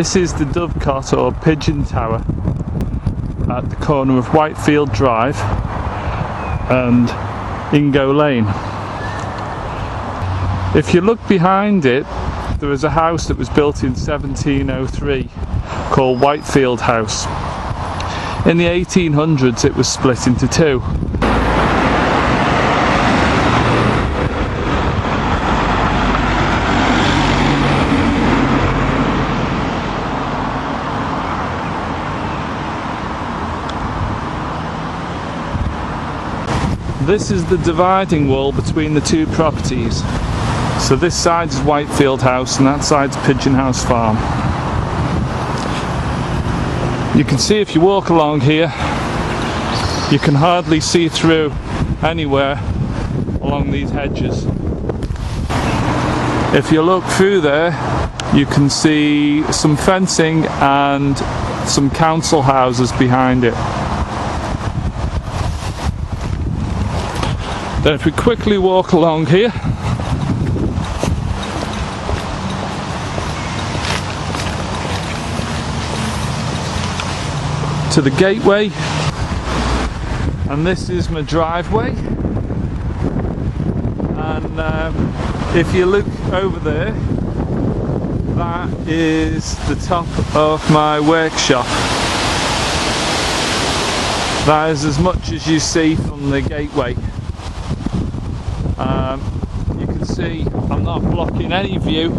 This is the dovecot or pigeon tower at the corner of Whitfield Drive and Ingo Lane. If you look behind it, there is a house that was built in 1703 called Whitfield House. In the 1800s it was split into two. This is the dividing wall between the two properties. So this side is Whitfield House and that side's Pigeon House Farm. You can see if you walk along here, you can hardly see through anywhere along these hedges. If you look through there, you can see some fencing and some council houses behind it. Then if we quickly walk along here, to the gateway, and this is my driveway, and if you look over there, that is the top of my workshop. That is as much as you see from the gateway. You can see I'm not blocking any view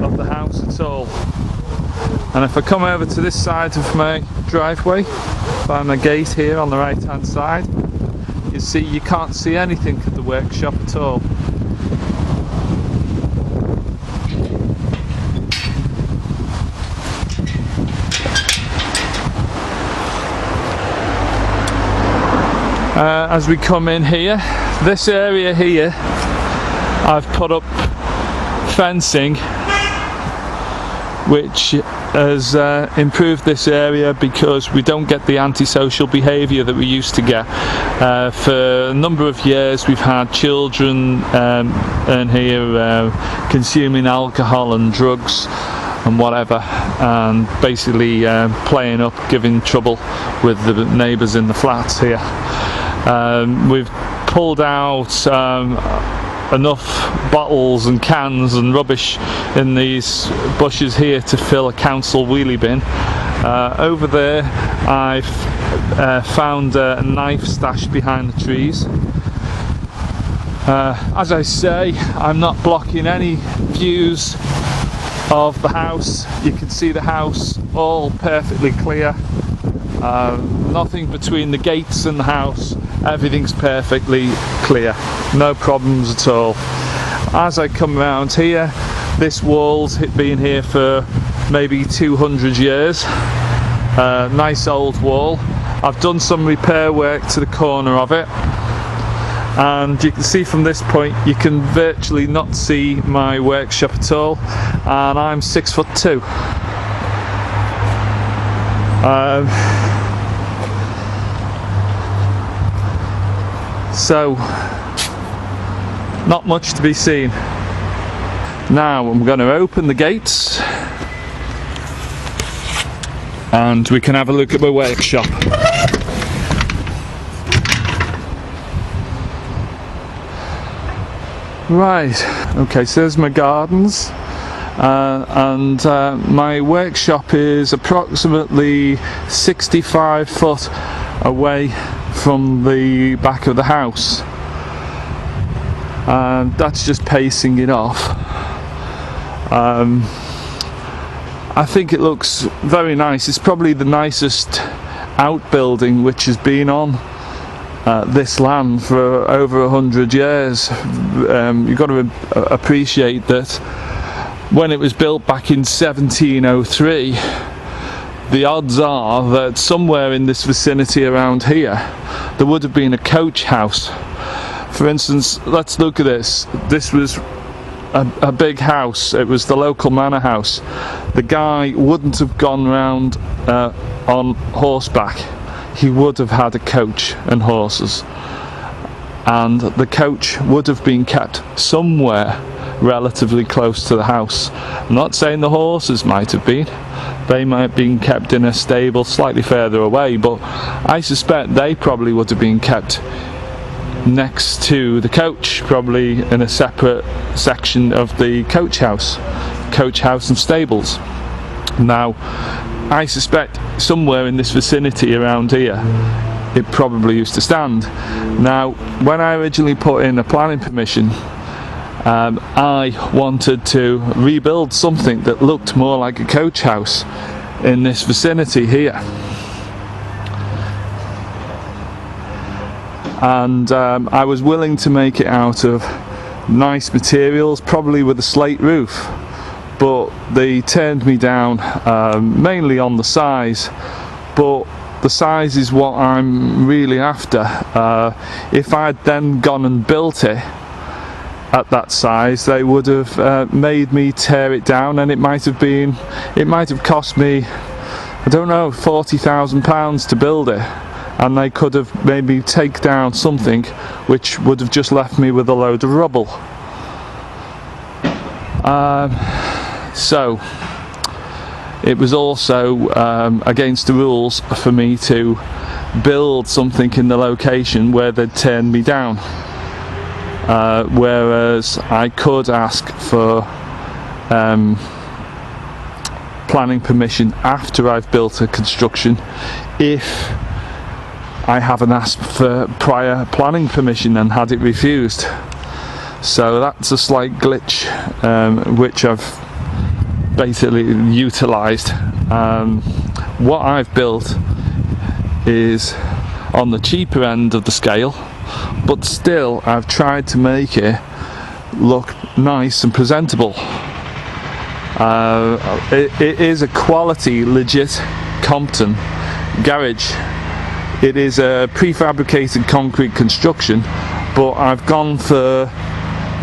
of the house at all. And if I come over to this side of my driveway, by my gate here on the right hand side, you see you can't see anything at the workshop at all. As we come in here, this area here, I've put up fencing which has improved this area because we don't get the antisocial behaviour that we used to get. For a number of years we've had children in here consuming alcohol and drugs and whatever, and basically playing up, giving trouble with the neighbours in the flats here. We've pulled out enough bottles and cans and rubbish in these bushes here to fill a council wheelie bin. Over there I've found a knife stashed behind the trees. As I say, I'm not blocking any views of the house. You can see the house all perfectly clear. Nothing between the gates and the house. Everything's perfectly clear, no problems at all. As I come around here, this wall's been here for maybe 200 years. Nice old wall. I've done some repair work to the corner of it, and you can see from this point you can virtually not see my workshop at all, and I'm 6'2". So, not much to be seen. Now I'm going to open the gates and we can have a look at my workshop. Right, okay, so there's my gardens, and my workshop is approximately 65 foot away from the back of the house. That's just pacing it off. I think it looks very nice. It's probably the nicest outbuilding which has been on this land for over 100 years. You've got to appreciate that when it was built back in 1703, the odds are that somewhere in this vicinity around here there would have been a coach house. For instance, let's look at this. This was a big house. It was the local manor house. The guy wouldn't have gone round on horseback. He would have had a coach and horses, and the coach would have been kept somewhere relatively close to the house. I'm not saying the horses might have been. They might have been kept in a stable slightly further away, but I suspect they probably would have been kept next to the coach, probably in a separate section of the coach house and stables. Now, I suspect somewhere in this vicinity around here it probably used to stand. Now, when I originally put in a planning permission, I wanted to rebuild something that looked more like a coach house in this vicinity here. And I was willing to make it out of nice materials, probably with a slate roof, but they turned me down mainly on the size. But the size is what I'm really after. If I'd then gone and built it at that size, they would have made me tear it down, and it might have cost me, I don't know, £40,000 to build it, and they could have made me take down something which would have just left me with a load of rubble. So it was also against the rules for me to build something in the location where they'd turn me down, whereas I could ask for planning permission after I've built a construction if I haven't asked for prior planning permission and had it refused. So that's a slight glitch which I've basically utilised. What I've built is on the cheaper end of the scale, but still I've tried to make it look nice and presentable. It is a quality, legit Compton garage. It is a prefabricated concrete construction, but I've gone for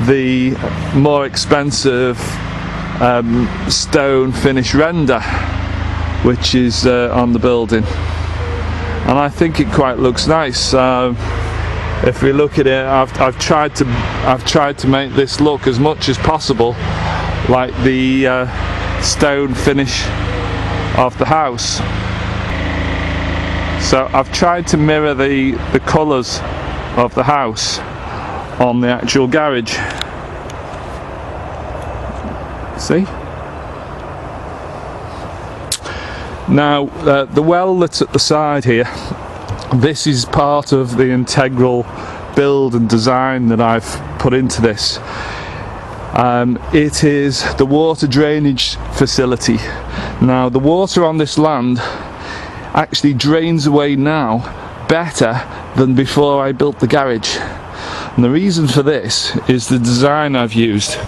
the more expensive stone finish render which is on the building, and I think it quite looks nice. If we look at it, I've tried to make this look as much as possible like the stone finish of the house. So I've tried to mirror the colours of the house on the actual garage. See? Now the well that's at the side here, this is part of the integral build and design that I've put into this. It is the water drainage facility. Now the water on this land actually drains away now better than before I built the garage, and the reason for this is the design I've used.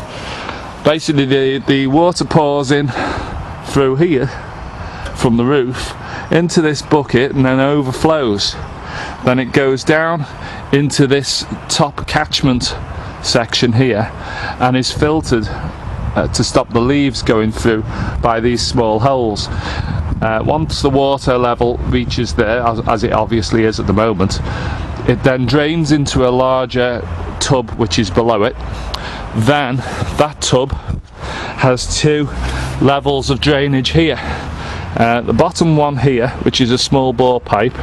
Basically the water pours in through here from the roof into this bucket and then overflows. Then it goes down into this top catchment section here and is filtered to stop the leaves going through by these small holes. Once the water level reaches there, as it obviously is at the moment, it then drains into a larger tub which is below it. Then that tub has two levels of drainage here. The bottom one here, which is a small bore pipe,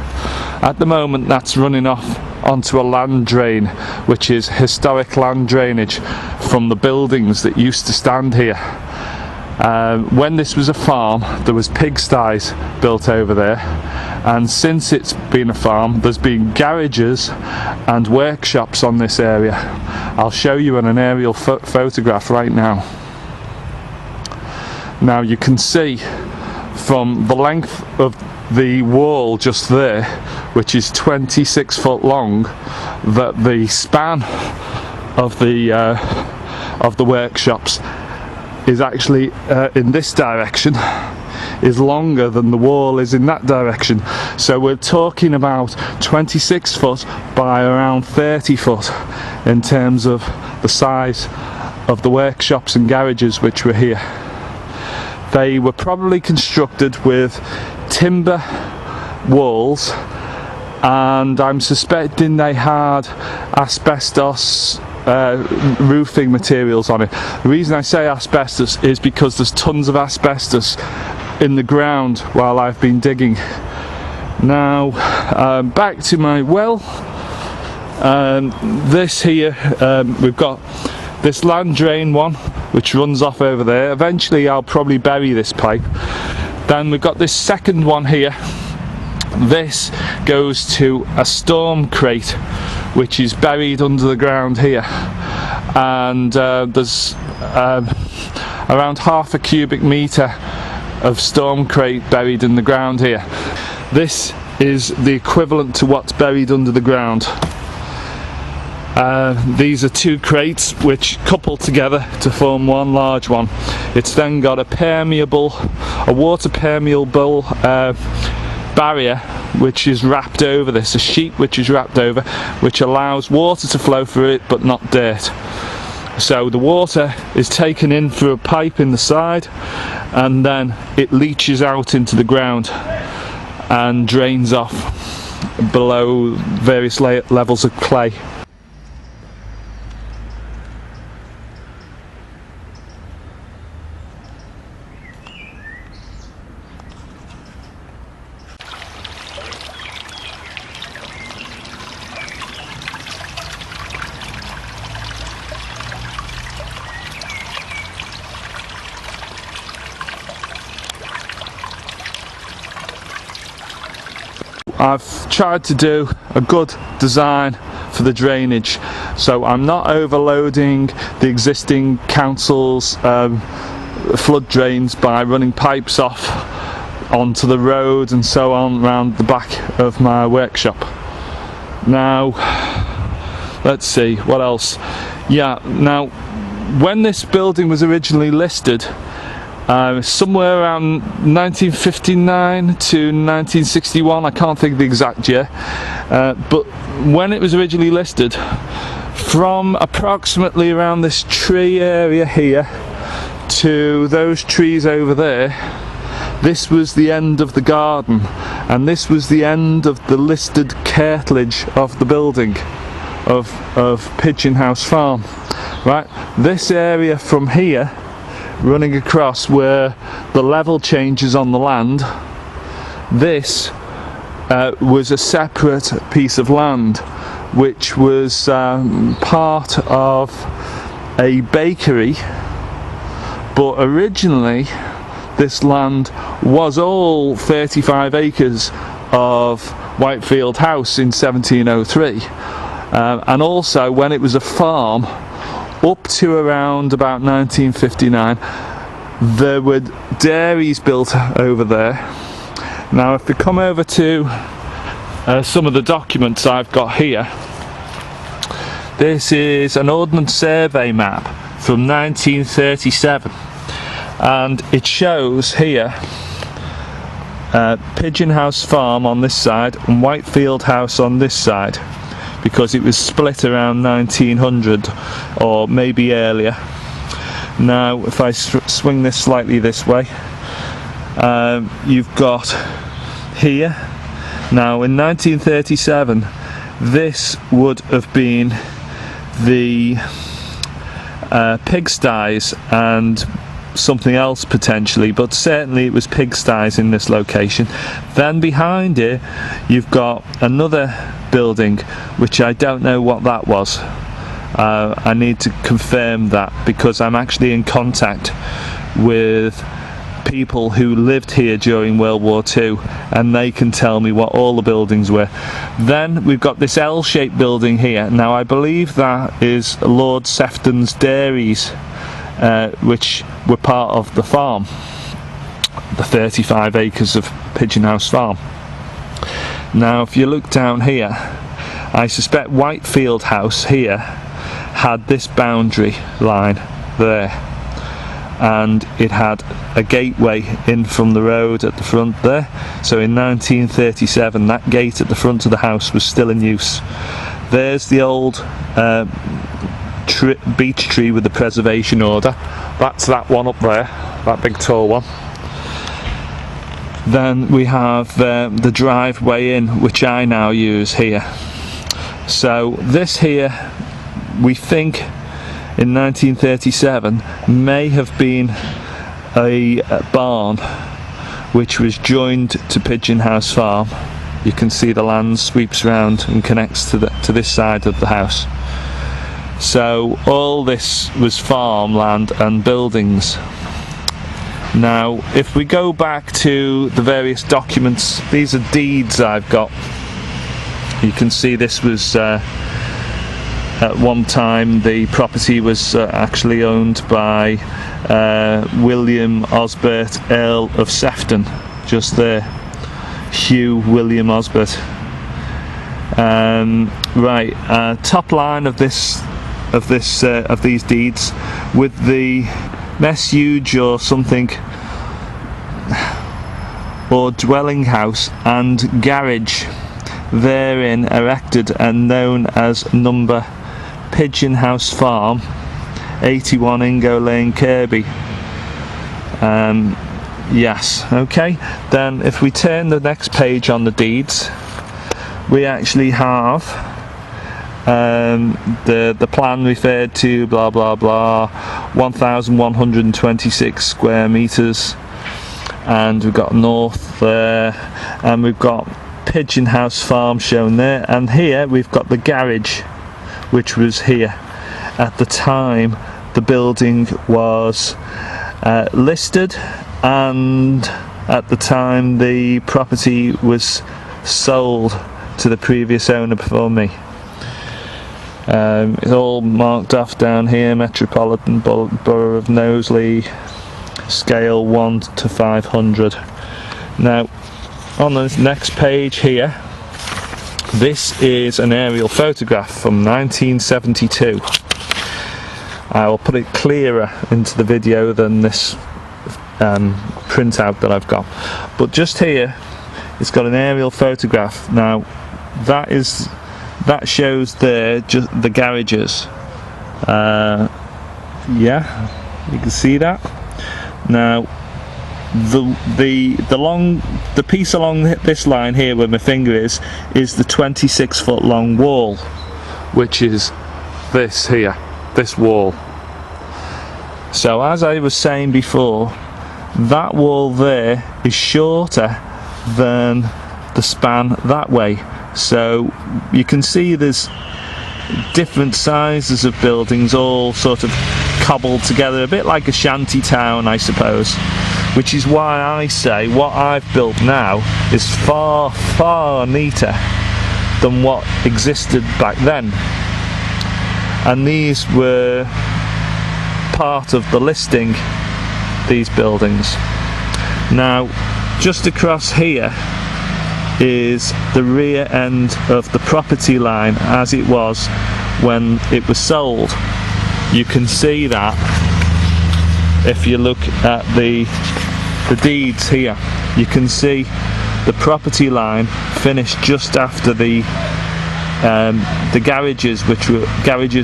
at the moment that's running off onto a land drain, which is historic land drainage from the buildings that used to stand here. When this was a farm, there was pigsties built over there, and since it's been a farm, there's been garages and workshops on this area. I'll show you an aerial photograph right now. Now you can see from the length of the wall just there, which is 26 foot long, that the span of the workshops is actually in this direction is longer than the wall is in that direction. So we're talking about 26 foot by around 30 foot in terms of the size of the workshops and garages which were here. They were probably constructed with timber walls, and I'm suspecting they had asbestos roofing materials on it. The reason I say asbestos is because there's tons of asbestos in the ground while I've been digging. Now back to my well. This here, we've got this land drain one which runs off over there. Eventually I'll probably bury this pipe. Then we've got this second one here. This goes to a storm crate which is buried under the ground here, and there's around half a cubic metre of storm crate buried in the ground here. This is the equivalent to what's buried under the ground. These are two crates which couple together to form one large one. It's then got a water permeable barrier which is wrapped over this, a sheet which is wrapped over, which allows water to flow through it but not dirt. So the water is taken in through a pipe in the side, and then it leaches out into the ground and drains off below various levels of clay. I've tried to do a good design for the drainage, so I'm not overloading the existing council's flood drains by running pipes off onto the road and so on around the back of my workshop. Now let's see what else. Yeah, now when this building was originally listed, somewhere around 1959 to 1961, I can't think of the exact year, but when it was originally listed, from approximately around this tree area here to those trees over there, this was the end of the garden, and this was the end of the listed cartilage of the building of Pigeon House Farm. Right, this area from here running across where the level changes on the land, this was a separate piece of land which was part of a bakery, but originally this land was all 35 acres of Whitfield House in 1703, and also when it was a farm up to around about 1959, there were dairies built over there. Now if we come over to some of the documents I've got here, this is an Ordnance Survey map from 1937, and it shows here Pigeon House Farm on this side and Whitfield House on this side, because it was split around 1900 or maybe earlier. Now if I swing this slightly this way, you've got here, now in 1937 this would have been the pigsties and something else potentially, but certainly it was pigsties in this location. Then behind it you've got another building which I don't know what that was. I need to confirm that, because I'm actually in contact with people who lived here during World War II, and they can tell me what all the buildings were. Then we've got this L-shaped building here. Now I believe that is Lord Sefton's dairies, which were part of the farm, the 35 acres of Pigeon House Farm. Now if you look down here, I suspect Whitfield House here had this boundary line there, and it had a gateway in from the road at the front there. So in 1937 that gate at the front of the house was still in use. There's the old beech tree with the preservation order. That's that one up there, that big tall one. Then we have the driveway in, which I now use here. So this here we think in 1937 may have been a barn which was joined to Pigeon House Farm. You can see the land sweeps around and connects to this side of the house. So all this was farmland and buildings. Now if we go back to the various documents, these are deeds I've got. You can see this was at one time the property was actually owned by William Osbert, Earl of Sefton, just there, Hugh William Osbert. Right, top line of these deeds, with the messuage or something, or dwelling house and garage therein erected and known as number Pigeon House Farm, 81 Ingo Lane, Kirby. Yes, okay. Then if we turn the next page on the deeds, we actually have the plan referred to, blah blah blah, 1,126 square meters, and we've got north there, and we've got Pigeon House Farm shown there, and here we've got the garage, which was here at the time the building was listed, and at the time the property was sold to the previous owner before me. It's all marked off down here: Metropolitan Borough of Knowsley, scale 1 to 500. Now on the next page here, this is an aerial photograph from 1972. I will put it clearer into the video than this printout that I've got, but just here it's got an aerial photograph. Now that shows there just the garages. Yeah, you can see that. Now the piece along this line here where my finger is the 26-foot long wall, which is this here, this wall. So as I was saying before, that wall there is shorter than the span that way. So you can see there's different sizes of buildings all sort of cobbled together, a bit like a shanty town, I suppose. Which is why I say what I've built now is far, far neater than what existed back then. And these were part of the listing, these buildings. Now, just across here is the rear end of the property line as it was when it was sold. You can see that if you look at the deeds here. You can see the property line finished just after the garages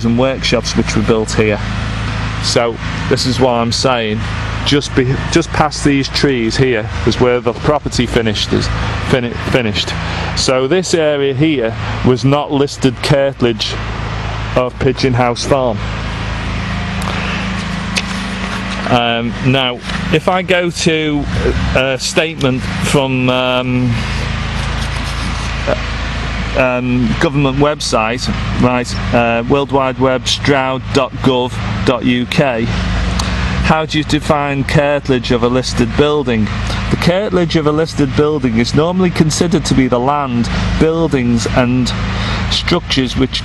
and workshops which were built here. So this is what I'm saying, just past these trees here is where the property finished. So this area here was not listed cartilage of Pigeon House Farm. Now if I go to a statement from government website, right, World Wide Web, stroud.gov.uk, how do you define cartilage of a listed building? The cartilage of a listed building is normally considered to be the land, buildings and structures which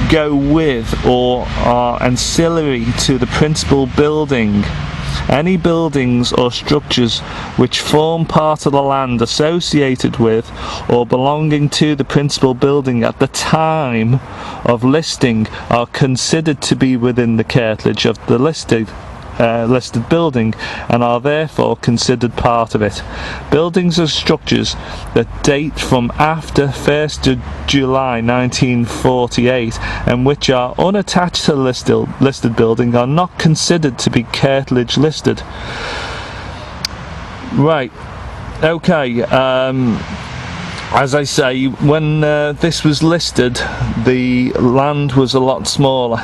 go with or are ancillary to the principal building. Any buildings or structures which form part of the land associated with or belonging to the principal building at the time of listing are considered to be within the cartilage of the listed building and are therefore considered part of it. Buildings or structures that date from after 1st of July 1948 and which are unattached to the listed building are not considered to be cartilage listed. Right, okay, as I say, when this was listed, the land was a lot smaller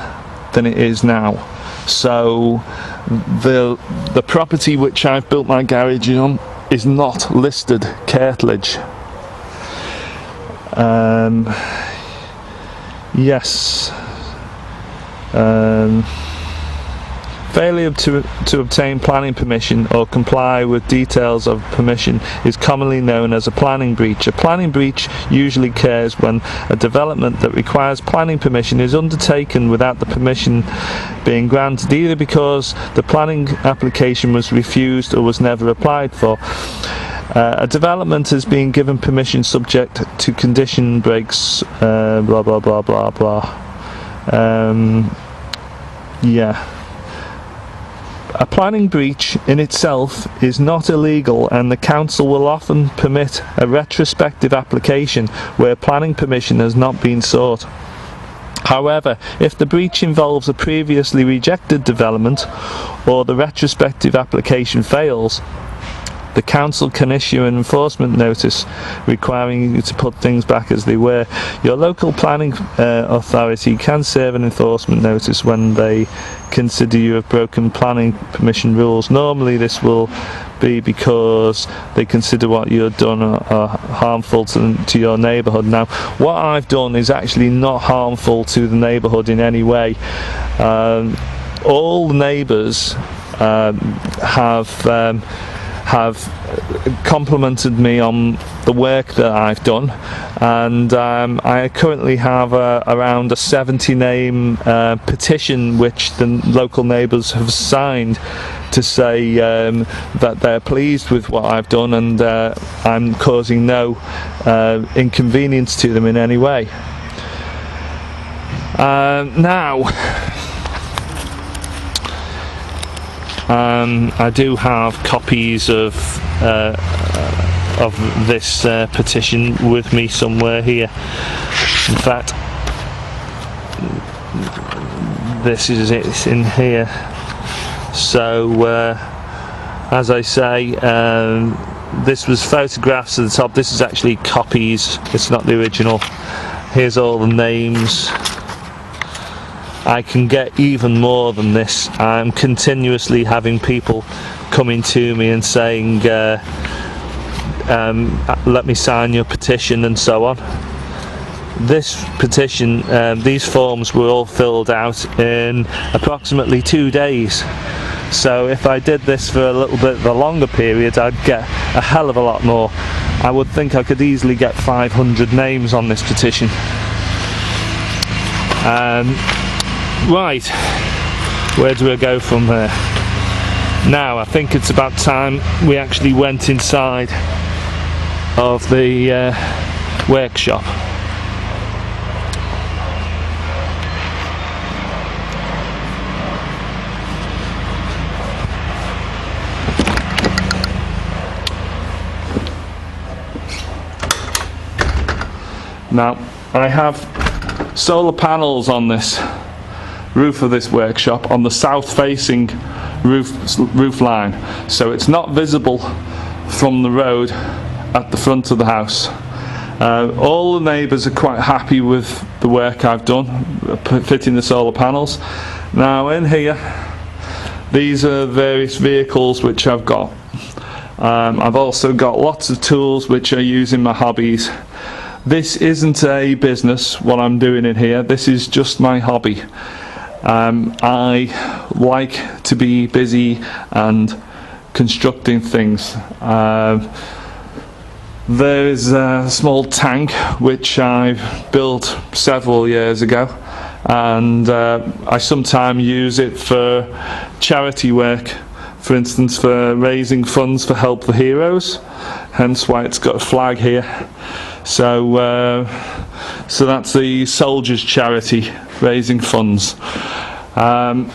than it is now. So the property which I've built my garage on is not listed cartilage. Yes. Failure to obtain planning permission or comply with details of permission is commonly known as a planning breach. A planning breach usually occurs when a development that requires planning permission is undertaken without the permission being granted, either because the planning application was refused or was never applied for. A development is being given permission subject to condition breaks, blah blah blah blah blah. Yeah. A planning breach in itself is not illegal, and the council will often permit a retrospective application where planning permission has not been sought. However, if the breach involves a previously rejected development or the retrospective application fails, the council can issue an enforcement notice requiring you to put things back as they were. Your local planning authority can serve an enforcement notice when they consider you have broken planning permission rules. Normally this will be because they consider what you've done are harmful to your neighbourhood. Now, what I've done is actually not harmful to the neighbourhood in any way. All the neighbours have complimented me on the work that I've done, and I currently have around a 70 name petition which the local neighbours have signed to say that they're pleased with what I've done, and I'm causing no inconvenience to them in any way. Now I do have copies of this petition with me somewhere here. In fact, this is it, it's in here. So as I say, this was photographs at the top. This is actually copies, it's not the original. Here's all the names. I can get even more than this. I'm continuously having people coming to me and saying let me sign your petition and so on. This petition, these forms were all filled out in approximately 2 days. So if I did this for a little bit of a longer period, I'd get a hell of a lot more. I would think I could easily get 500 names on this petition. Right, where do I go from there? Now I think it's about time we actually went inside of the workshop. Now I have solar panels on this roof of this workshop on the south facing roof line, so it's not visible from the road at the front of the house. All the neighbours are quite happy with the work I've done fitting the solar panels. Now in here, these are various vehicles which I've got. I've also got lots of tools which I use in my hobbies. This isn't a business, what I'm doing in here, this is just my hobby. I like to be busy and constructing things. There is a small tank which I built several years ago, and I sometimes use it for charity work, for instance for raising funds for Help the Heroes, hence why it's got a flag here. So that's the soldiers charity raising funds. Now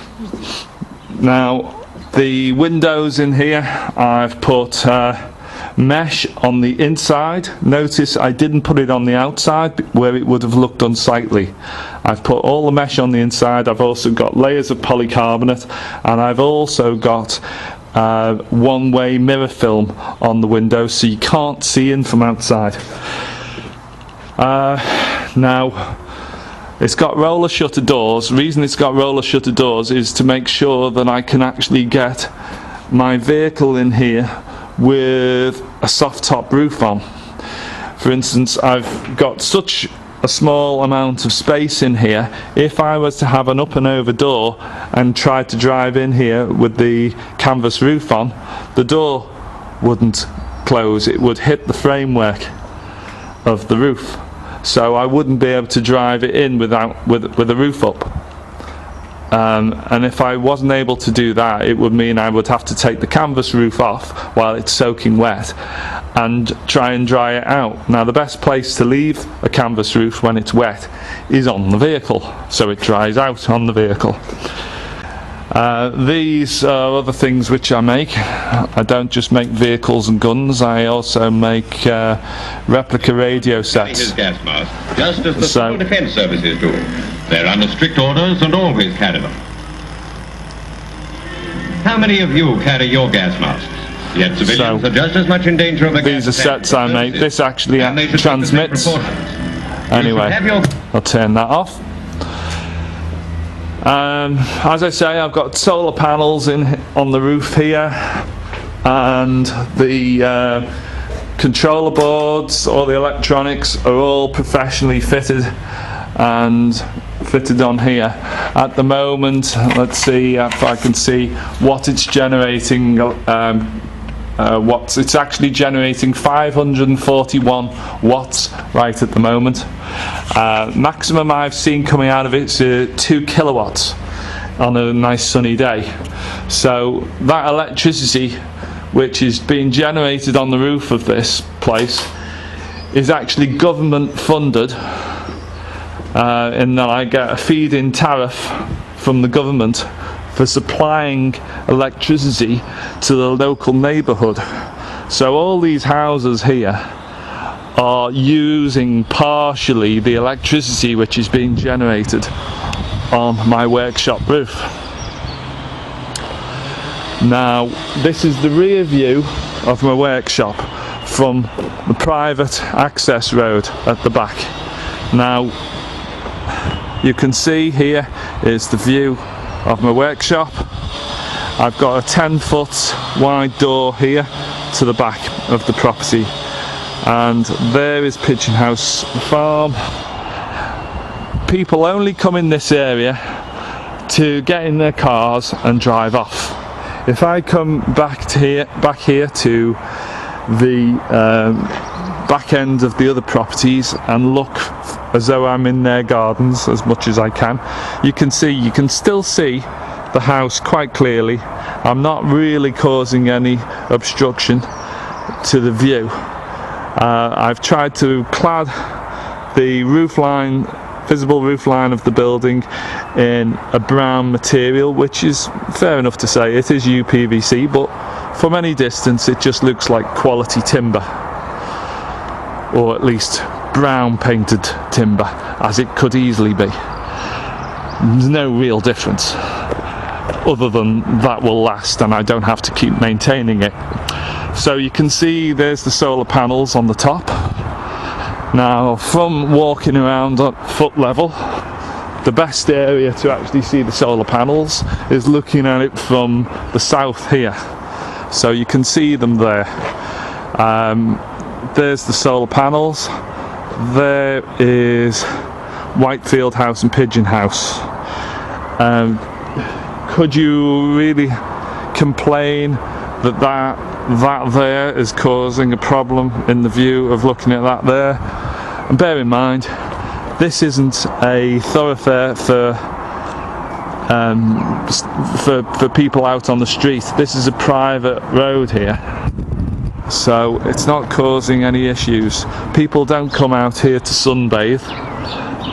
the windows in here, I've put mesh on the inside. Notice I didn't put it on the outside where it would have looked unsightly. I've put all the mesh on the inside. I've also got layers of polycarbonate, and I've also got one-way mirror film on the window so you can't see in from outside. Now, it's got roller shutter doors. The reason it's got roller shutter doors is to make sure that I can actually get my vehicle in here with a soft top roof on. For instance, I've got such a small amount of space in here. If I was to have an up and over door and try to drive in here with the canvas roof on, the door wouldn't close. It would hit the framework of the roof, so I wouldn't be able to drive it in with the roof up. And if I wasn't able to do that, it would mean I would have to take the canvas roof off while it's soaking wet and try and dry it out. Now, the best place to leave a canvas roof when it's wet is on the vehicle, so it dries out on the vehicle. These are other things which I make. I don't just make vehicles and guns, I also make replica radio sets. His gas mask, just as the Civil Defence Services do. They're under strict orders and always carry them. How many of you carry your gas masks? Yet civilians are just as much in danger of the gas. These are sets I make. This actually transmits. Anyway, I'll turn that off. As I say, I've got solar panels on the roof here, and the controller boards, all the electronics are all professionally fitted and fitted on here. At the moment, let's see if I can see what it's generating. It's actually generating 541 watts right at the moment. Maximum I've seen coming out of it is 2 kilowatts on a nice sunny day. So that electricity which is being generated on the roof of this place is actually government funded, in that I get a feed-in tariff from the government for supplying electricity to the local neighbourhood. So all these houses here are using partially the electricity which is being generated on my workshop roof. Now, this is the rear view of my workshop from the private access road at the back. Now, you can see here is the view of my workshop. I've got a 10-foot wide door here to the back of the property, and there is Pigeon House Farm. People only come in this area to get in their cars and drive off. If I come back here to the back end of the other properties and look as though I'm in their gardens as much as I can, you can still see the house quite clearly. I'm not really causing any obstruction to the view. I've tried to clad the roof line, visible roof line of the building in a brown material, which is fair enough to say it is UPVC, but from any distance it just looks like quality timber, or at least brown painted timber, as it could easily be. There's no real difference other than that will last and I don't have to keep maintaining it. So you can see there's the solar panels on the top. Now, from walking around at foot level, the best area to actually see the solar panels is looking at it from the south here. So you can see them there. There's the solar panels. There is Whitfield House and Pigeon House. Could you really complain that there is causing a problem in the view of looking at that there? And bear in mind, this isn't a thoroughfare for people out on the street. This is a private road here, so it's not causing any issues. People don't come out here to sunbathe.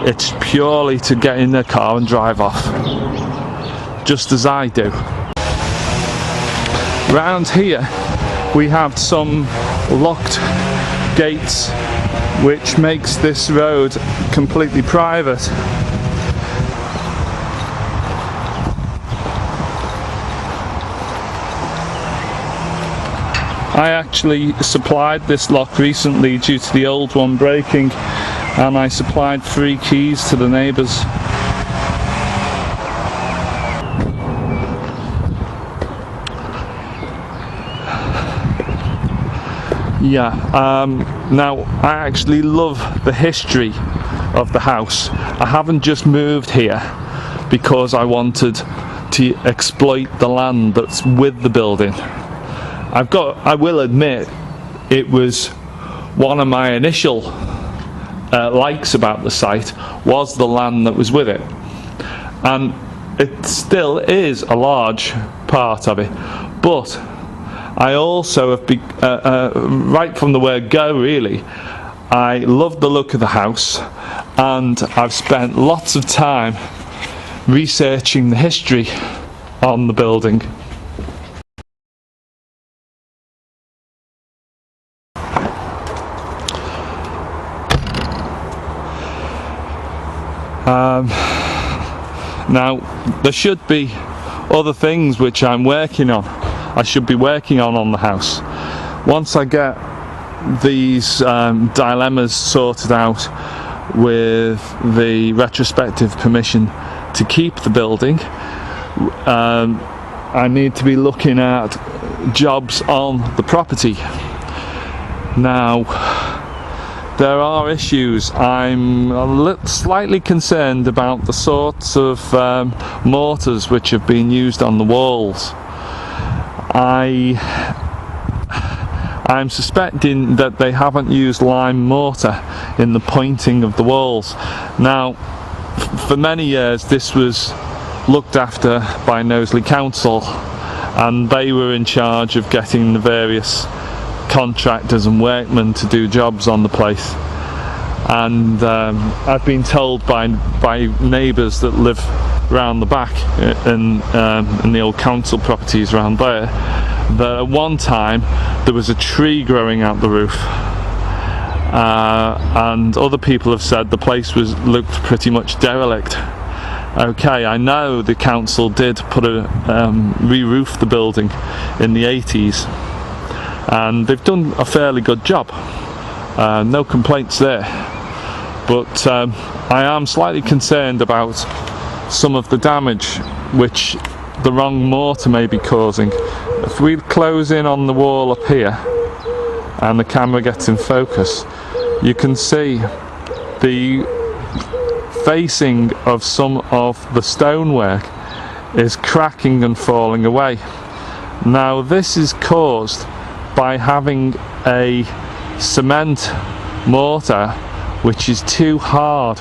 It's purely to get in their car and drive off, just as I do. Round here we have some locked gates which makes this road completely private. I actually supplied this lock recently due to the old one breaking, and I supplied free keys to the neighbours. Yeah, now I actually love the history of the house. I haven't just moved here because I wanted to exploit the land that's with the building. I will admit, it was one of my initial likes about the site was the land that was with it, and it still is a large part of it, but I also have, right from the word go really, I love the look of the house, and I've spent lots of time researching the history on the building. Now there should be other things which I should be working on the house. Once I get these dilemmas sorted out with the retrospective permission to keep the building, I need to be looking at jobs on the property. Now there are issues. I'm slightly concerned about the sorts of mortars which have been used on the walls. I'm suspecting that they haven't used lime mortar in the pointing of the walls. Now, for many years this was looked after by Knowsley Council, and they were in charge of getting the various contractors and workmen to do jobs on the place. And I've been told by neighbours that live round the back in the old council properties around there, that at one time there was a tree growing out the roof, and other people have said the place looked pretty much derelict. Okay, I know the council did re-roof the building in the 80s, and they've done a fairly good job. No complaints there, but I am slightly concerned about some of the damage which the wrong mortar may be causing. If we close in on the wall up here and the camera gets in focus, you can see the facing of some of the stonework is cracking and falling away. Now this is caused by having a cement mortar which is too hard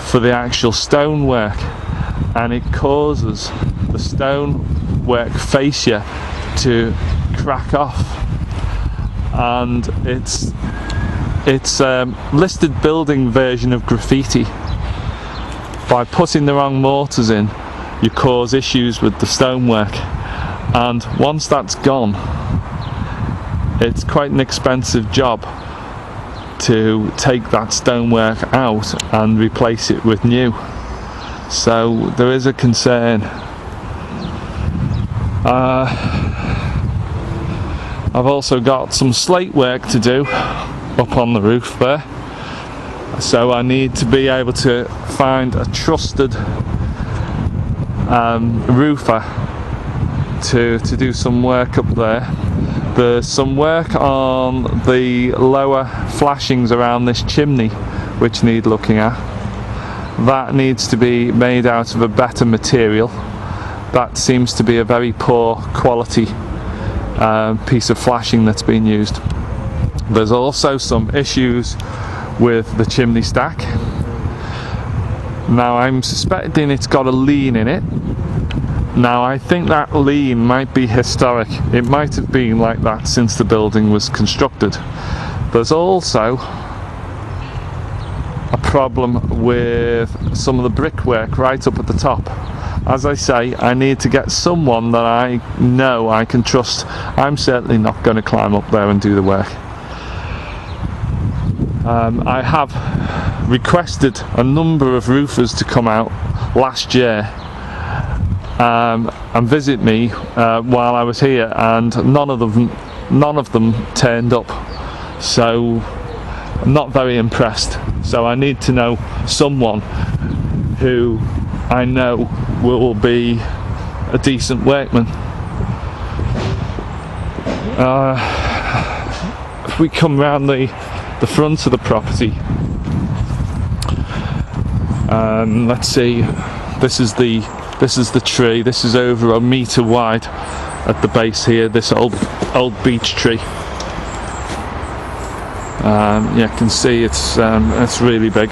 for the actual stonework, and it causes the stonework fascia to crack off, and it's listed building version of graffiti. By putting the wrong mortars in, you cause issues with the stonework, and once that's gone, it's quite an expensive job to take that stonework out and replace it with new. So there is a concern. I've also got some slate work to do up on the roof there, so I need to be able to find a trusted roofer to do some work up there. There's some work on the lower flashings around this chimney which need looking at. That needs to be made out of a better material. That seems to be a very poor quality piece of flashing that's been used. There's also some issues with the chimney stack. Now I'm suspecting it's got a lean in it. Now I think that lean might be historic. It might have been like that since the building was constructed. There's also a problem with some of the brickwork right up at the top. As I say, I need to get someone that I know I can trust. I'm certainly not going to climb up there and do the work. I have requested a number of roofers to come out last year and visit me while I was here, and none of them turned up, so I'm not very impressed. So I need to know someone who I know will be a decent workman. If we come round the front of the property, let's see, this is the tree. This is over a metre wide at the base here, this old beech tree. Yeah, you can see it's really big.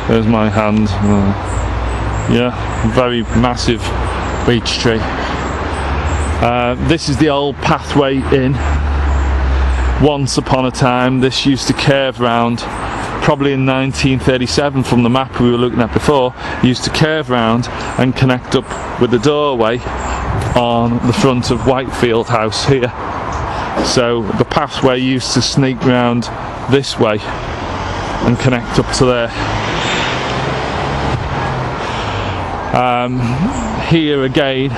There's my hand. Yeah, very massive beech tree. This is the old pathway in. Once upon a time this used to curve round, probably in 1937 from the map we were looking at before, used to curve round and connect up with the doorway on the front of Whitfield House here. So the pathway used to sneak round this way and connect up to there. Here again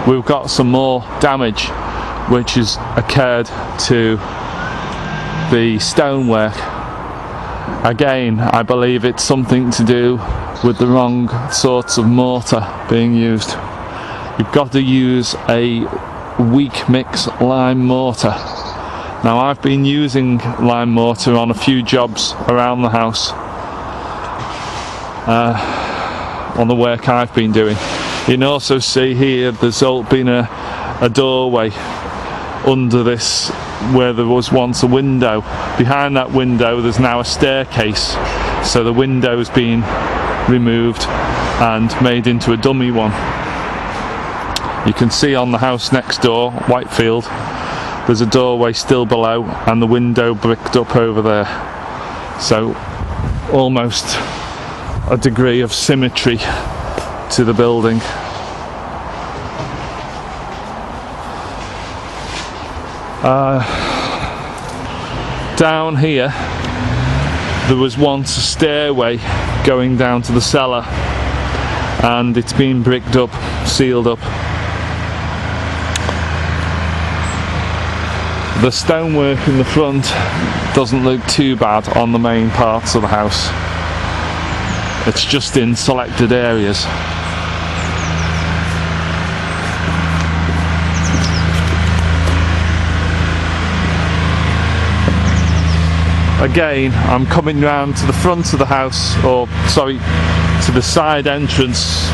we've got some more damage which has occurred to the stonework. Again, I believe it's something to do with the wrong sorts of mortar being used. You've got to use a weak mix lime mortar. Now I've been using lime mortar on a few jobs around the house, on the work I've been doing. You can also see here there's been a doorway under this where there was once a window. Behind that window there's now a staircase, so the window's been removed and made into a dummy one. You can see on the house next door, Whitefield, there's a doorway still below and the window bricked up over there. So almost a degree of symmetry to the building. Down here there was once a stairway going down to the cellar and it's been bricked up, sealed up. The stonework in the front doesn't look too bad on the main parts of the house. It's just in selected areas. Again, I'm coming round to the front of the house, or sorry, to the side entrance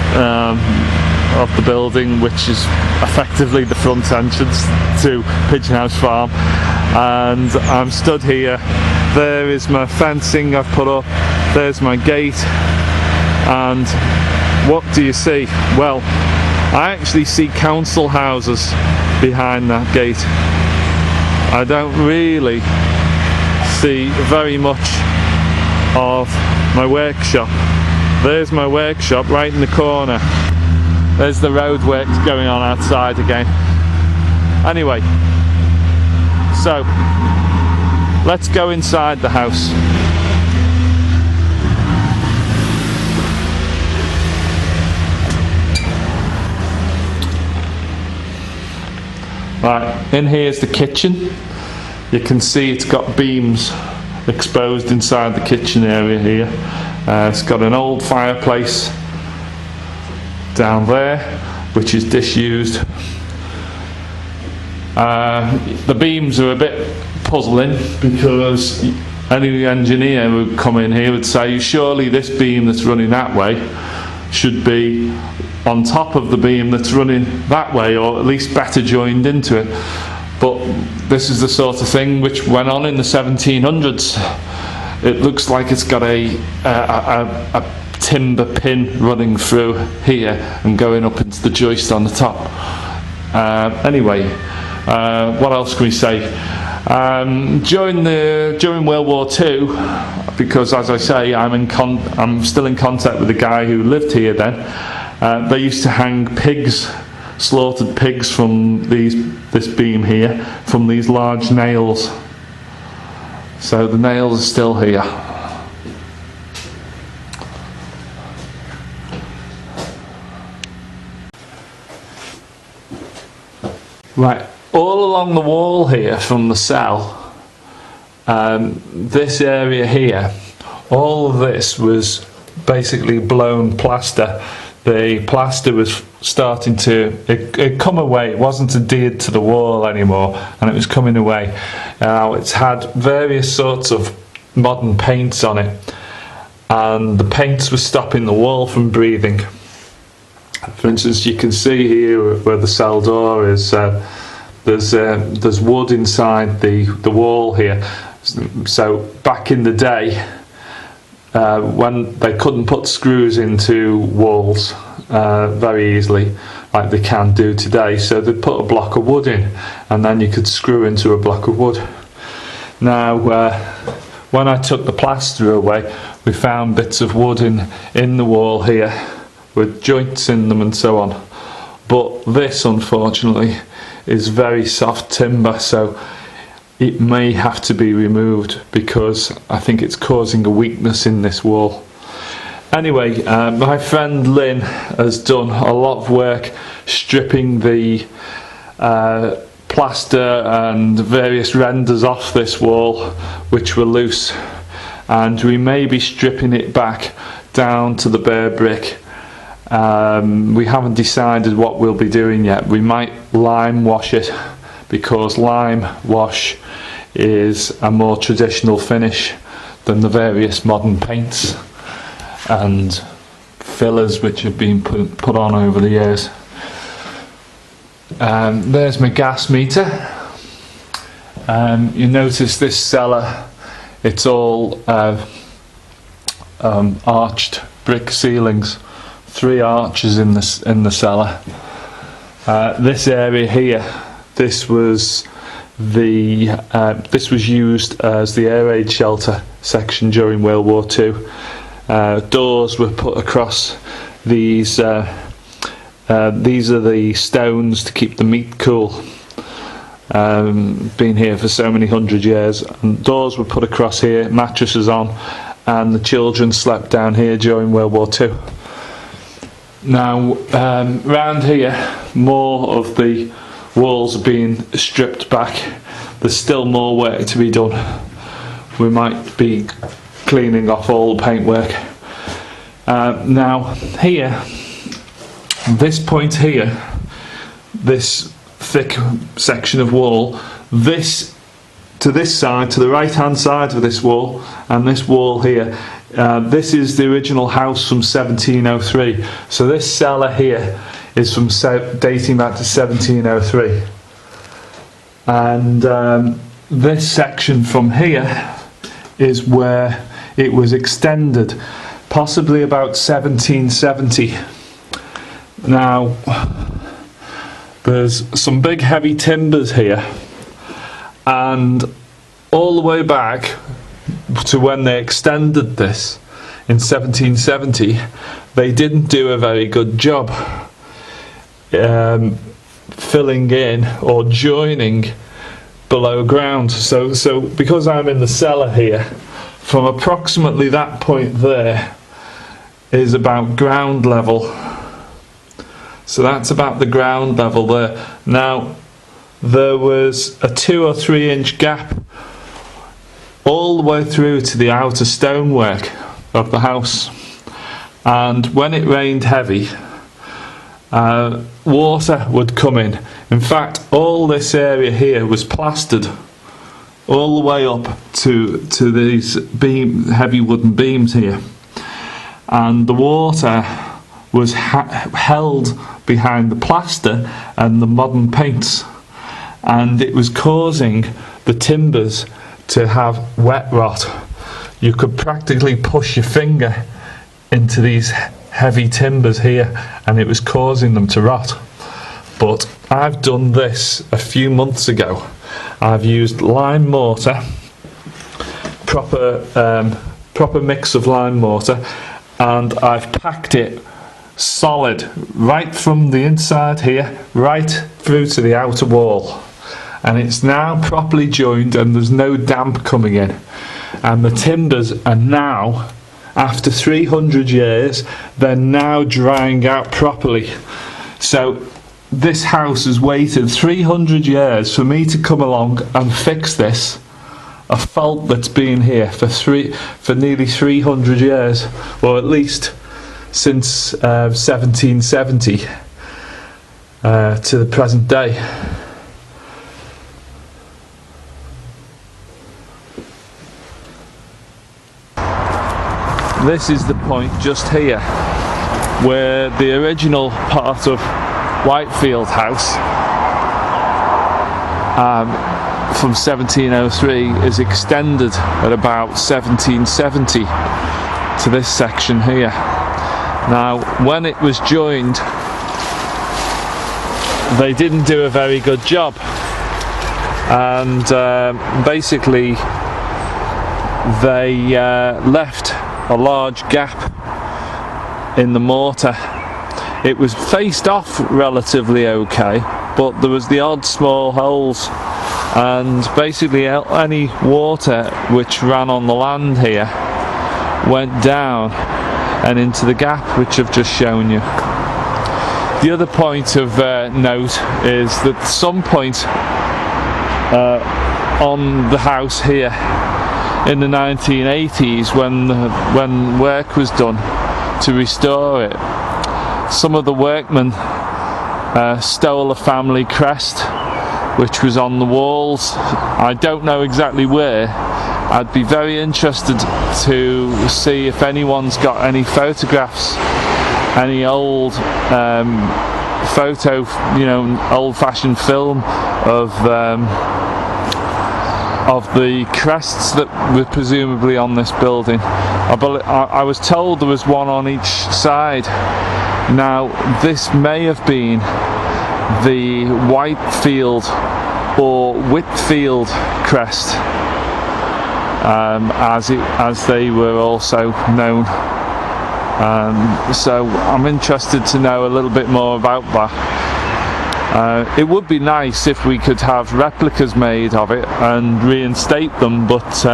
of the building, which is effectively the front entrance to Pigeon House Farm, and I'm stood here. There is my fencing I've put up, there's my gate, and what do you see? Well, I actually see council houses behind that gate. I don't really see very much of my workshop. There's my workshop right in the corner. There's the roadworks going on outside again. Anyway, so let's go inside the house. Right, in here's the kitchen. You can see it's got beams exposed inside the kitchen area here. It's got an old fireplace down there, which is disused. The beams are a bit puzzling because any engineer who would come in here would say surely this beam that's running that way should be on top of the beam that's running that way, or at least better joined into it. But this is the sort of thing which went on in the 1700s. It looks like it's got a timber pin running through here and going up into the joist on the top. Anyway, what else can we say? During World War II, because as I say, I'm still in contact with the guy who lived here then. They used to hang pigs, slaughtered pigs from this beam here, from these large nails. So the nails are still here. Right, all along the wall here from the cell, this area here, all of this was basically blown plaster. The plaster was starting to it come away. It wasn't adhered to the wall anymore, and it was coming away. Now it's had various sorts of modern paints on it, and the paints were stopping the wall from breathing. For instance, you can see here where the cell door is. There's wood inside the wall here. So back in the day, when they couldn't put screws into walls very easily like they can do today, so they'd put a block of wood in, and then you could screw into a block of wood. Now when I took the plaster away, we found bits of wood in the wall here with joints in them and so on, but this unfortunately is very soft timber, so it may have to be removed because I think it's causing a weakness in this wall. Anyway, my friend Lynn has done a lot of work stripping the plaster and various renders off this wall which were loose, and we may be stripping it back down to the bare brick. We haven't decided what we'll be doing yet. We might lime wash it, because lime wash is a more traditional finish than the various modern paints and fillers which have been put on over the years. There's my gas meter. You notice this cellar, it's all arched brick ceilings, 3 arches in the cellar. This area here, this was used as the air raid shelter section during World War II. Doors were put across these. These are the stones to keep the meat cool. Been here for so many hundred years, and doors were put across here, mattresses on, and the children slept down here during World War II. Now, round here, more of the walls are being stripped back. There's still more work to be done. We might be cleaning off all the paintwork. Now, here, this point here, this thick section of wall, this to this side, to the right hand side of this wall, and this wall here, this is the original house from 1703. So this cellar here is from dating back to 1703, and this section from here is where it was extended, possibly about 1770. Now there's some big heavy timbers here, and all the way back to when they extended this in 1770, they didn't do a very good job filling in or joining below ground. So because I'm in the cellar here, from approximately that point there is about ground level. So that's about the ground level there. Now there was a 2 or 3 inch gap all the way through to the outer stonework of the house, and when it rained heavy, water would come in. In fact, all this area here was plastered all the way up to these heavy wooden beams here, and the water was held behind the plaster and the modern paints, and it was causing the timbers to have wet rot. You could practically push your finger into these heavy timbers here, and it was causing them to rot. But I've done this a few months ago. I've used lime mortar, proper mix of lime mortar, and I've packed it solid right from the inside here right through to the outer wall, and it's now properly joined and there's no damp coming in, and the timbers are now, after 300 years, they're now drying out properly. So this house has waited 300 years for me to come along and fix this, a fault that's been here for nearly 300 years, or at least since 1770 to the present day. This is the point just here where the original part of Whitfield House from 1703 is extended at about 1770 to this section here. Now, when it was joined, they didn't do a very good job, and basically they left a large gap in the mortar. It was faced off relatively okay, but there was the odd small holes, and basically any water which ran on the land here went down and into the gap which I've just shown you. The other point of note is that at some point on the house here in the 1980s, when work was done to restore it, some of the workmen stole a family crest which was on the walls. I don't know exactly where. I'd be very interested to see if anyone's got any photographs, any old photo, old-fashioned film of the crests that were presumably on this building. I was told there was one on each side. Now, this may have been the Whitefield or Whitfield crest, as they were also known. So I'm interested to know a little bit more about that. It would be nice if we could have replicas made of it and reinstate them, but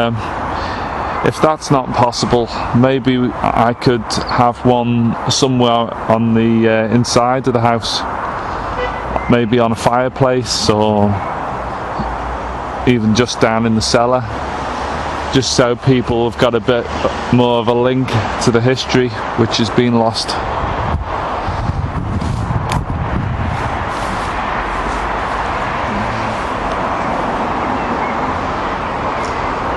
if that's not possible, maybe I could have one somewhere on the inside of the house, maybe on a fireplace, or even just down in the cellar, just so people have got a bit more of a link to the history which has been lost.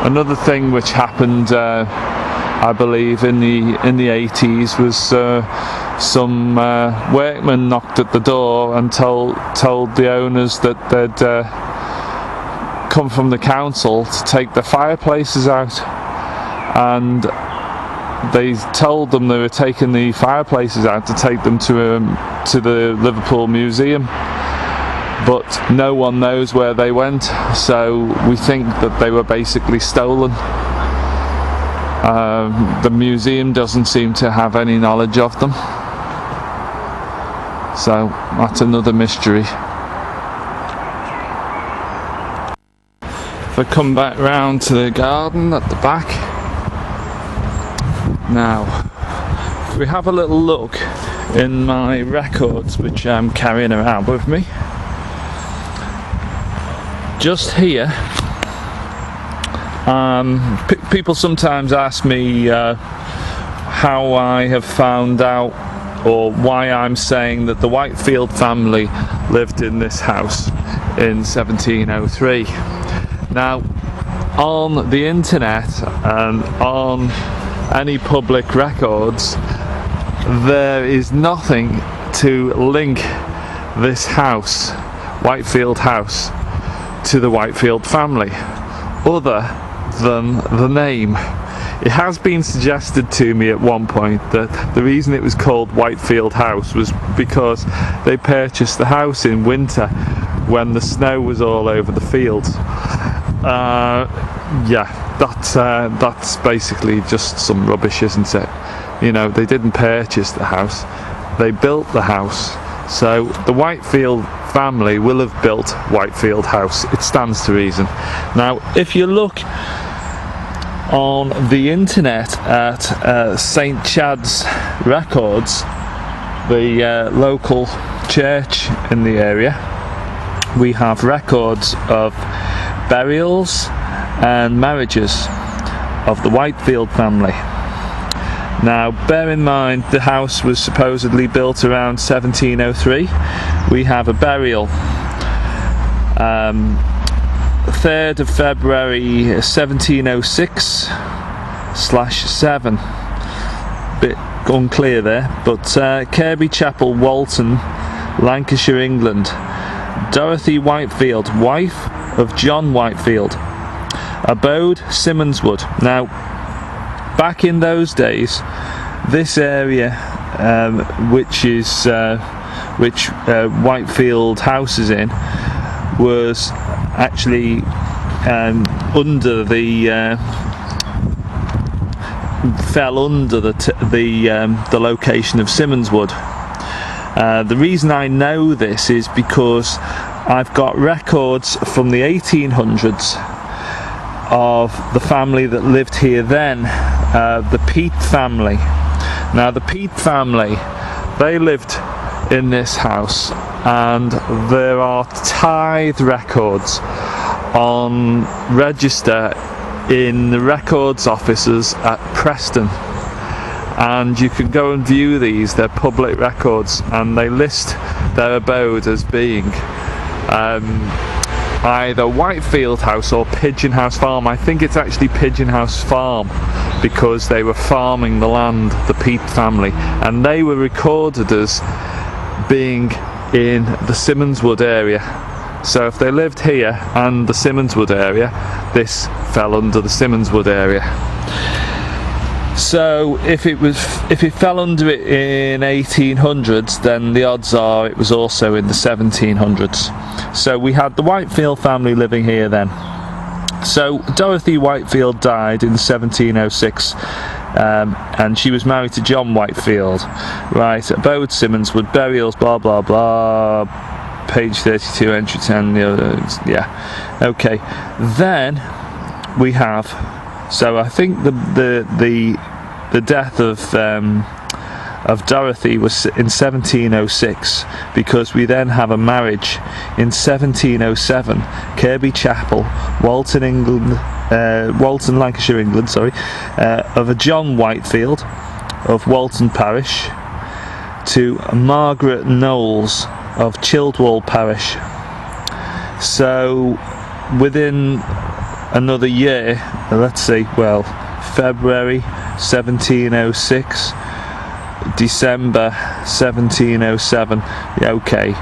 Another thing which happened, I believe, in the 80s was some workmen knocked at the door and told the owners that they'd come from the council to take the fireplaces out, and they told them they were taking the fireplaces out to take them to the Liverpool Museum, but no one knows where they went, so we think that they were basically stolen. The museum doesn't seem to have any knowledge of them, so that's another mystery. If I come back round to the garden at the back now, if we have a little look in my records which I'm carrying around with me, just here, people sometimes ask me how I have found out, or why I'm saying that the Whitefield family lived in this house in 1703. Now, on the internet and on any public records, there is nothing to link this house, Whitefield House, to the Whitefield family, other than the name. It has been suggested to me at one point that the reason it was called Whitefield House was because they purchased the house in winter when the snow was all over the fields. That's basically just some rubbish, isn't it? They didn't purchase the house, they built the house. So the Whitefield family will have built Whitefield House. It stands to reason. Now, if you look on the internet at St. Chad's Records, the local church in the area, we have records of burials and marriages of the Whitfield family. Now, bear in mind the house was supposedly built around 1703. We have a burial 3rd of February 1706/7. Bit unclear there, but Kirby Chapel, Walton, Lancashire, England. Dorothy Whitefield, wife of John Whitefield. Abode Simmonswood. Now, back in those days, this area, which Whitefield House is in, was actually under the fell under the location of Simmonswood. The reason I know this is because I've got records from the 1800s of the family that lived here then, the Peat family. Now, the Peat family, they lived in this house, and there are tithe records on register in the records offices at Preston, and you can go and view these. They're public records, and they list their abode as being either Whitefield House or Pigeon House Farm. I think it's actually Pigeon House Farm, because they were farming the land, the Peat family, and they were recorded as being in the Simmonswood area. So if they lived here and the Simmonswood area, this fell under the Simmonswood area. So if it fell under it in 1800s, then the odds are it was also in the 1700s. So we had the Whitefield family living here then. So Dorothy Whitefield died in 1706, and she was married to John Whitefield. Right, abode Simmonswood, burials, blah blah blah. Page 32, entry 10. Yeah, okay. Then we have. So I think the death of Dorothy was in 1706, because we then have a marriage in 1707, Kirby Chapel, Walton, England, Walton, Lancashire, England. Sorry, of a John Whitefield of Walton Parish to Margaret Knowles of Childwall Parish. So within another year, let's see, well, February 1706, December 1707. Yeah, okay,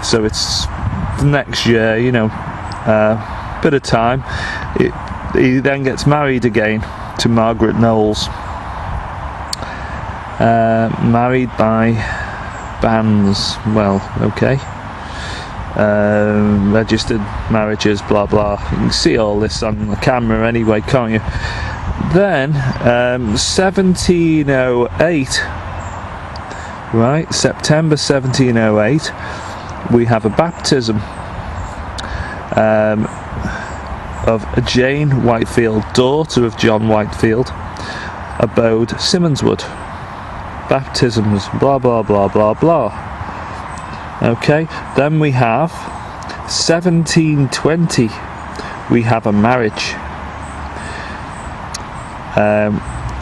so it's the next year, you know, bit of time. He then gets married again to Margaret Knowles, married by banns. Well, okay. Registered marriages, blah blah. You can see all this on the camera anyway, can't you? Then 1708, right, September 1708, we have a baptism of Jane Whitefield, daughter of John Whitefield, abode Simmonswood. Baptisms, blah blah blah blah blah. Okay, then we have 1720, we have a marriage.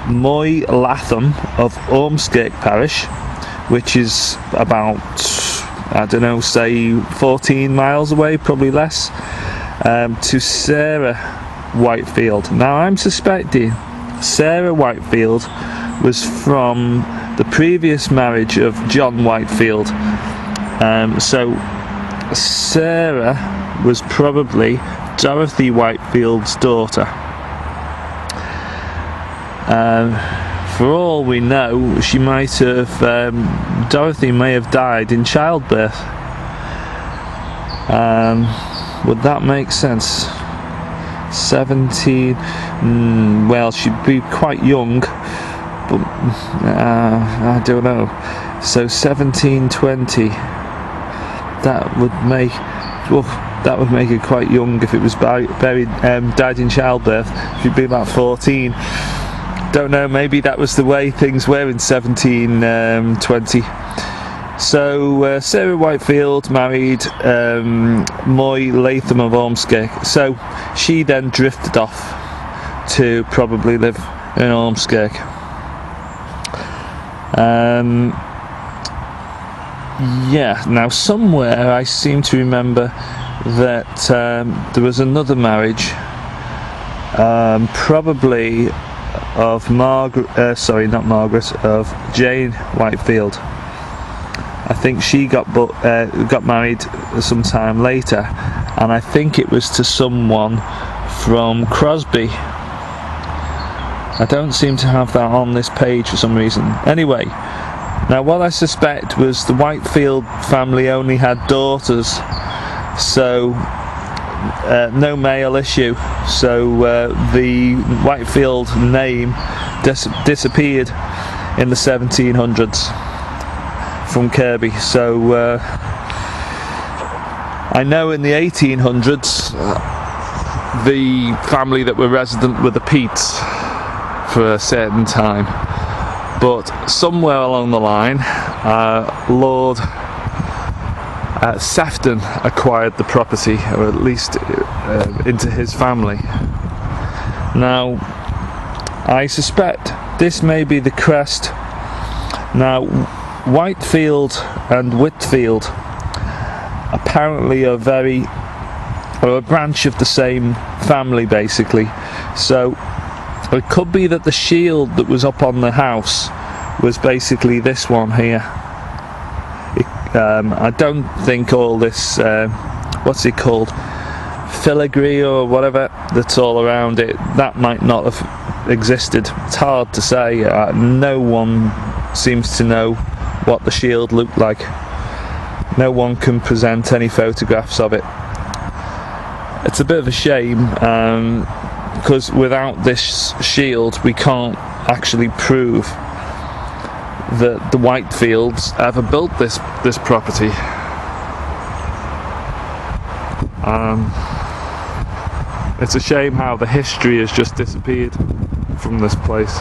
Moy Latham of Ormskirk Parish, which is about, I don't know, say 14 miles away, probably less, to Sarah Whitefield. Now I'm suspecting Sarah Whitefield was from the previous marriage of John Whitefield. So Sarah was probably Dorothy Whitefield's daughter. For all we know, she might have, Dorothy may have died in childbirth. Would that make sense? 17, well, she'd be quite young, but I don't know. So 1720, that would make, well, that would make her quite young if it was died in childbirth. She'd be about 14. Don't know, maybe that was the way things were in 1720. So Sarah Whitefield married Moy Latham of Ormskirk, so she then drifted off to probably live in Ormskirk. Yeah, now somewhere I seem to remember that there was another marriage, probably of of Jane Whitefield. I think she got married some time later, and I think it was to someone from Crosby. I don't seem to have that on this page for some reason. Anyway, now what I suspect was the Whitefield family only had daughters, so no male issue, so the Whitefield name disappeared in the 1700s from Kirby. So I know in the 1800s the family that were resident were the Peats for a certain time, but somewhere along the line Lord Sefton acquired the property, or at least into his family. Now I suspect this may be the crest. Now Whitefield and Whitfield apparently are a branch of the same family basically, so it could be that the shield that was up on the house was basically this one here. I don't think all this what's it called, filigree or whatever that's all around it, that might not have existed. It's hard to say. No one seems to know what the shield looked like. No one can present any photographs of it. It's a bit of a shame, because without this shield we can't actually prove that the Whitefields ever built this property. It's a shame how the history has just disappeared from this place.